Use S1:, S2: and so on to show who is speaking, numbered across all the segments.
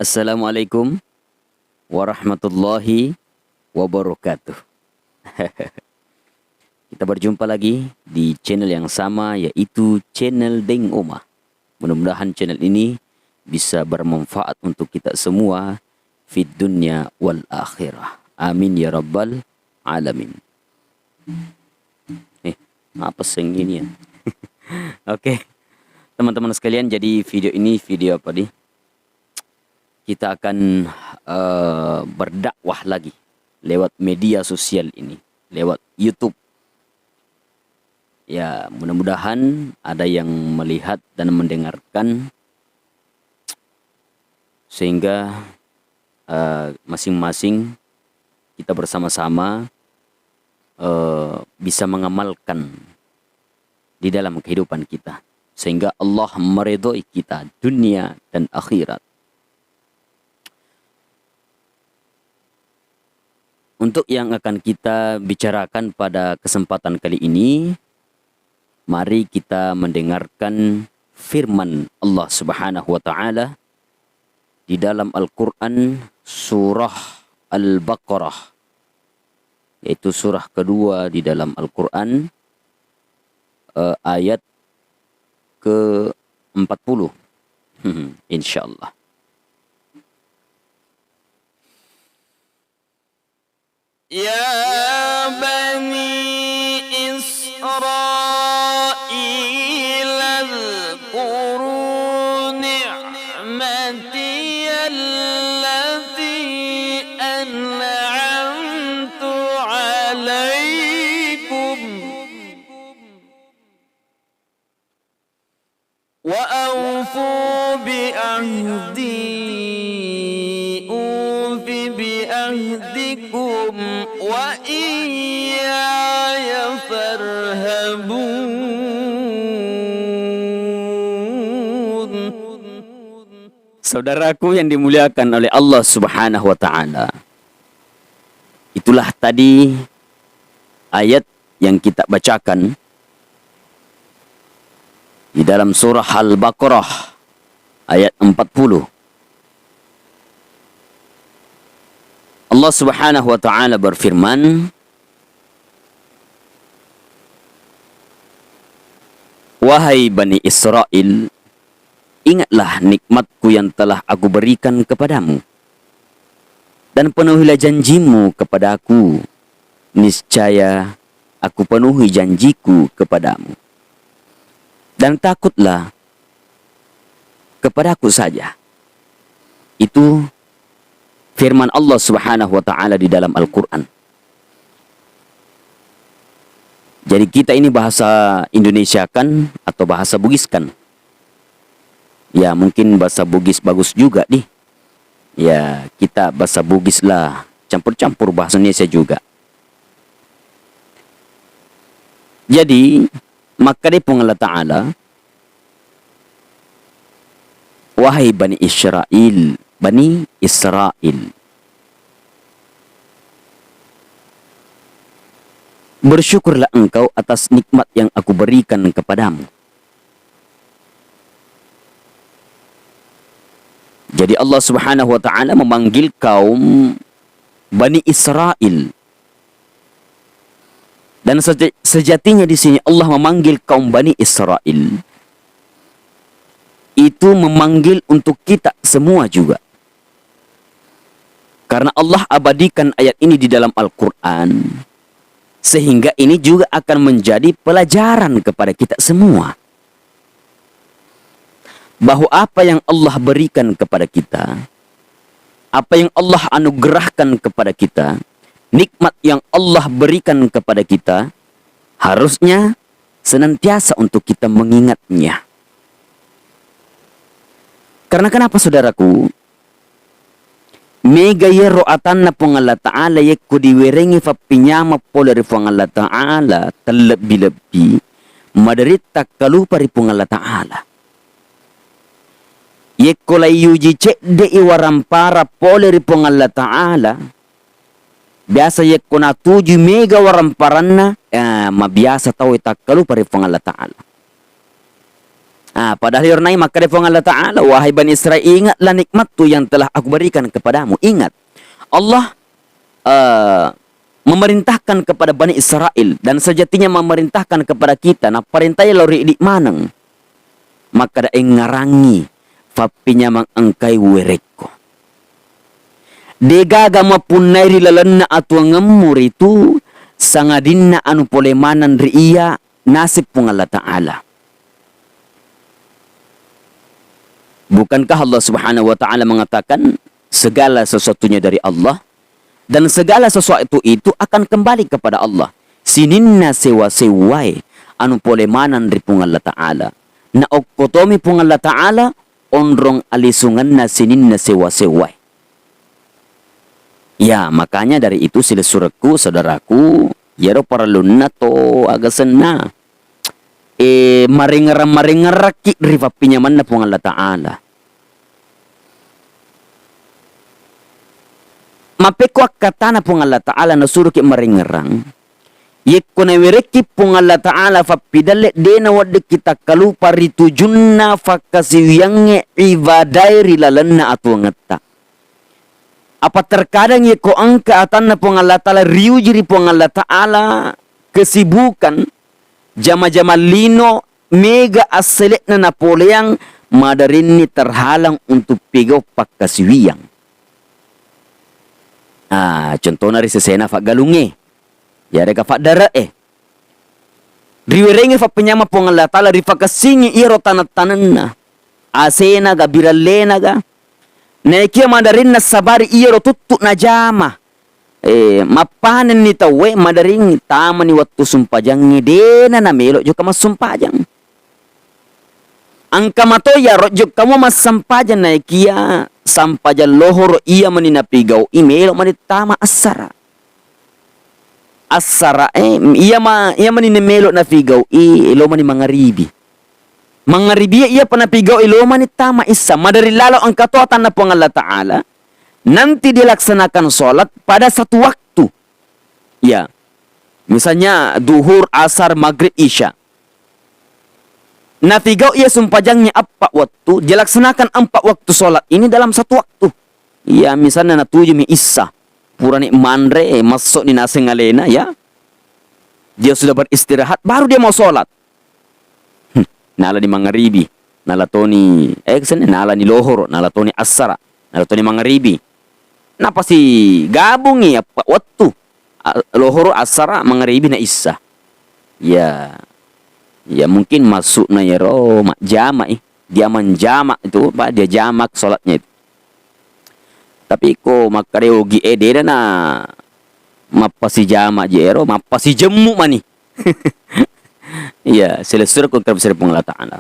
S1: Assalamualaikum warahmatullahi wabarakatuh. Kita berjumpa lagi di channel yang sama, yaitu channel Deng Oma. Mudah-mudahan channel ini bisa bermanfaat untuk kita semua fid dunya wal akhirah. Amin ya rabbal alamin. Apa sing ini ya? Oke. Teman-teman sekalian, jadi video ini video apa nih? Kita akan berdakwah lagi lewat media sosial ini, lewat YouTube. Ya, mudah-mudahan ada yang melihat dan mendengarkan sehingga masing-masing kita bersama-sama bisa mengamalkan di dalam kehidupan kita, sehingga Allah meridhoi kita dunia dan akhirat. Untuk yang akan kita bicarakan pada kesempatan kali ini, mari kita mendengarkan firman Allah Subhanahu wa taala di dalam Al-Qur'an surah Al-Baqarah, yaitu surah kedua di dalam Al-Qur'an, ayat ke-40. Insyaallah.
S2: Ya Bani Israel اذكروا نعمتي التي أنعمت عليكم وأوفوا بعهدي أوف بعهدكم وإياي فارهبون.
S1: Saudaraku yang dimuliakan oleh Allah Subhanahu wa taala, itulah tadi ayat yang kita bacakan di dalam surah Al-Baqarah ayat 40. Allah Subhanahu wa taala berfirman, "Wahai Bani Israel, ingatlah nikmatku yang telah aku berikan kepadamu, dan penuhilah janjimu kepada aku. Niscaya aku penuhi janjiku kepadamu. Dan takutlah kepadaku saja." Itu firman Allah Subhanahu wa taala di dalam Al-Qur'an. Jadi kita ini bahasa Indonesia kan atau bahasa Bugis kan? Ya, mungkin bahasa Bugis bagus juga nih. Ya, kita bahasa Bugis lah, campur-campur bahasa Indonesia juga. Jadi, maka di Allah Ta'ala, wahai Bani Israel, Bani Israel, bersyukurlah engkau atas nikmat yang aku berikan kepadamu. Jadi Allah Subhanahu wa taala memanggil kaum Bani Israel. Dan sejatinya di sini Allah memanggil kaum Bani Israel itu memanggil untuk kita semua juga. Karena Allah abadikan ayat ini di dalam Al-Qur'an, sehingga ini juga akan menjadi pelajaran kepada kita semua, bahwa apa yang Allah berikan kepada kita, apa yang Allah anugerahkan kepada kita, nikmat yang Allah berikan kepada kita, harusnya senantiasa untuk kita mengingatnya. Karena kenapa, saudaraku? Mega yero atanna pong Allah Ta'ala yekko diwerengi fa pinyama poleri pong Allah Ta'ala terlebih-lebih maderita kalupa ri pong Allah Ta'ala. Yekko layuji cedde iwarampara poleri pong Allah Ta'ala, biasa yekko na tuju mega waramparanna mabiasa tau itakkalu pari pong Allah Ta'ala. Padahal yornai maka defong Allah Ta'ala, wahai Bani Israel, ingatlah nikmatku yang telah aku berikan kepadamu. Ingat, Allah memerintahkan kepada Bani Israel dan sejatinya memerintahkan kepada kita. Nah, perintahnya lori di manang. Maka da ngarangi fapinya mangangkai wereko. Degaga mapunai rilalanna atau ngemur itu sangadinna anu polemanan riya nasib pung Allah Ta'ala. Bukankah Allah Subhanahu wa Ta'ala mengatakan segala sesuatunya dari Allah dan segala sesuatu itu akan kembali kepada Allah. Sininna sewa-sewai anu polemanan ri pung Allah Ta'ala. Na okotomi pung Allah Ta'ala onrong alisunganna sininna sewa-sewai. Ya, makanya dari itu silesuraku, saudaraku, yaro paralunna to agasana. Maringar-maringaraki riva pinyaman na pung Allah Ta'ala. Mapekuak katana pung Allah Ta'ala na suruh ki maringarang. Yekko na wireki pung Allah Ta'ala fapidale dena wadde kita kalupa ritujunna fakasiwiyange ibadai rilalanna atu ngetta. Apa terkadang yekko angka atanna pung Allah Ta'ala riujiri pung Allah Ta'ala kesibukan jama-jama lino mega aselet na Napoleon madarini terhalang untuk pigaw pakasiwiyang. Contohnya ri sesena fak galunge. Ya reka fak dara riwerenge fak penyama pong Allah Ta'ala rifakasingi iro tanat-tananna. Asena ga biralena ga. Naikia madarin na sabari iro tuttu na jama. Mapanen ni tawe madaring tama ni waktu sumpajangi dena na melo jo kamas sumpajang. Ang kamatoya rojok kamu mas sampajan naikia sampajan lohoro iya maninapigaw imelo manitama asara. Asara iya maninimelo na figaw ilo mani mangaribi. Mangaribi iya panapigaw ilo manitama isa. Madari lalo ang katuatan na po ng Allah Ta'ala. Nanti dilaksanakan sholat pada satu waktu. Ya. Misalnya duhur, asar, maghrib, isya. Nafigaw ia sumpajangnya apa waktu. Dilaksanakan 4 waktu sholat ini dalam satu waktu. Ya misalnya natuju mi isa. Purani mandre masuk ni nasi ngalena ya. Dia sudah beristirahat baru dia mau sholat. Nala di mangaribi. Nala toni nala ni lohor. Nala toni asara. Nala toni mangaribi. Napa si gabung ya apa waktu. Lohor asara mangaribi na isa. Ya. Ya mungkin masuk na yaro jama dia menjamak itu Pak, dia jamak sholatnya itu. Tapi ko makareogi deda na mapasi jama jero mapasi jemu mani. Iya, selesai ko kabisar pung Allah Ta'ala.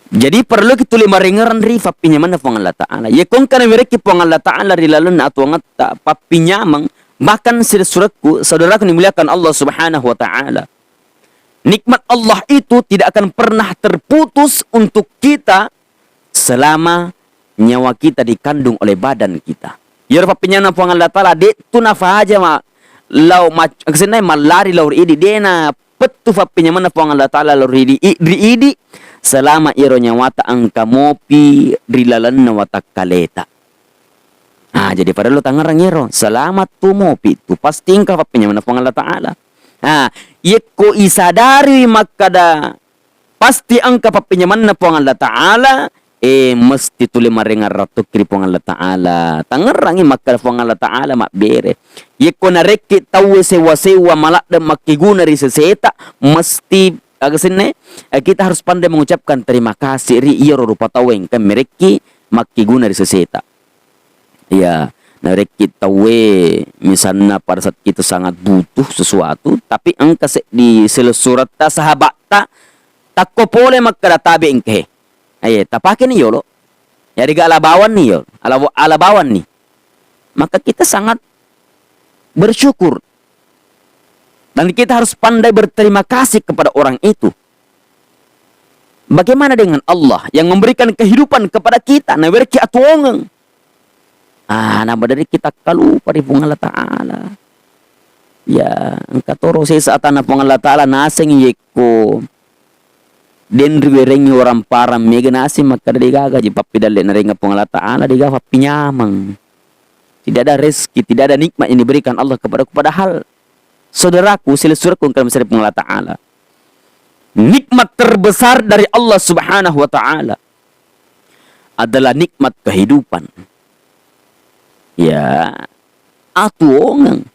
S1: Jadi perlu kita maringaran rifa pinyaman na pung Allah Ta'ala. Ya kung kana mereki pung Allah Ta'ala rilalun na atu ngatta papinyamang. Bahkan suratku, saudaraku dimuliakan Allah Subhanahu wa Ta'ala. Nikmat Allah itu tidak akan pernah terputus untuk kita selama nyawa kita dikandung oleh badan kita. Ya rafa penyana puang Allah Ta'ala de tu nafa aja ma lau ma kesenai malari laur idi dena petu fa penyana puang Allah Ta'ala laur idi selama iro nyawata angka mopi rilalan nawata kaleta. Jadi pada lo tangarang iro selamat tu mopi tu pasti ingka fa penyana puang Allah Ta'ala. Yeko isadari makada pasti angka pa penyana puang Allah Ta'ala. Mesti tuli maringar ratu kiri pong Allah Ta'ala. Tangerangi makal pong Allah Ta'ala mak bere. Yeko nareki tahu sewa-sewa malak dan makiguna ri seseta. Mesti agasine kita harus pandai mengucapkan terima kasih ri iyo rupa taweng kan mereki makiguna ri seseta. Ya, nareki tahu misalnya pada saat kita sangat butuh sesuatu tapi angka di surat ta sahabat ta takko pole makada tabi engke. Tapakin nih yolo. Ya diga alabawan nih yo. Alabawan nih. Maka kita sangat bersyukur. Dan kita harus pandai berterima kasih kepada orang itu. Bagaimana dengan Allah yang memberikan kehidupan kepada kita? Nah berki atuongeng. Nama dari kita kalu pada Allah Ta'ala. Ya, katoro sa atana pong Allah Ta'ala nasang yeko. Den riwerengi orang param mega nasi makadigaga ji papidalle na renga pong Allah Ta'ala diga papinyamang. Tidak ada rezeki, tidak ada nikmat yang diberikan Allah kepada padahal saudaraku sila suraku kalau misalnya pong Allah Ta'ala. Nikmat terbesar dari Allah Subhanahu wa Ta'ala adalah nikmat kehidupan. Ya, atuongang.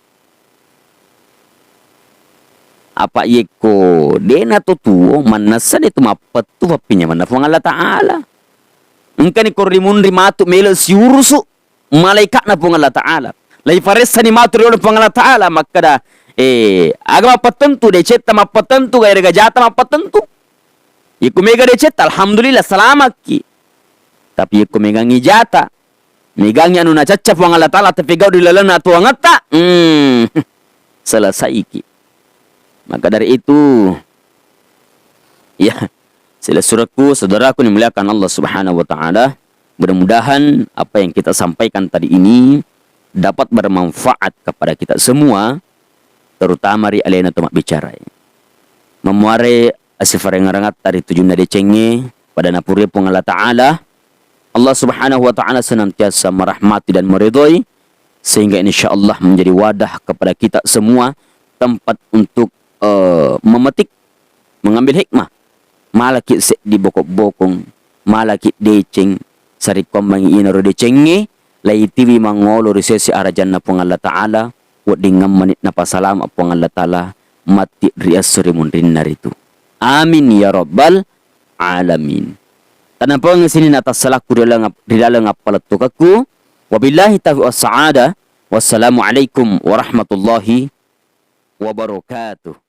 S1: Apa yeko dena to tuo manasa de tumapat tu papinya mana pong Allah Ta'ala. Engkani korimun rimatu melo siurusu malaikat na pong Allah Ta'ala. Lai faresa ni matu rio pong Allah Ta'ala makada agama patentu de cetta mapatentu gaya rega jata mapatentu. Iku mega de cetta alhamdulillah selamat ki. Tapi iku mega ngijata. Megangnya anu na caca pong Allah Ta'ala tapi gau dilalana tuangata. Selesai ki. Maka dari itu, ya, sila suraku, saudaraku yang dimuliakan Allah Subhanahu wa Ta'ala, mudah-mudahan apa yang kita sampaikan tadi ini dapat bermanfaat kepada kita semua, terutama ri alena tumak bicara. Memuare asifarengarangat dari tujuan dari cenge pada napuri pung Allah Ta'ala, Allah Subhanahu wa Ta'ala senantiasa merahmati dan meridhoi, sehingga insyaallah menjadi wadah kepada kita semua, tempat untuk memetik, mengambil hikmah. Malaki di bokok-bokong, malaki deceng, sari kombang inaro decenge, lai tiwi mangolo risesi arajan na pong Allah Ta'ala, wad dingam manit na pasalam pong Allah Ta'ala, mati riasuri mundrin naritu. Amin ya rabbal alamin. Tanang po ang sinin atas salaku di dalang apalatukaku. Wabillahi taufiq was sa'ada. Wassalamualaikum warahmatullahi wabarakatuh.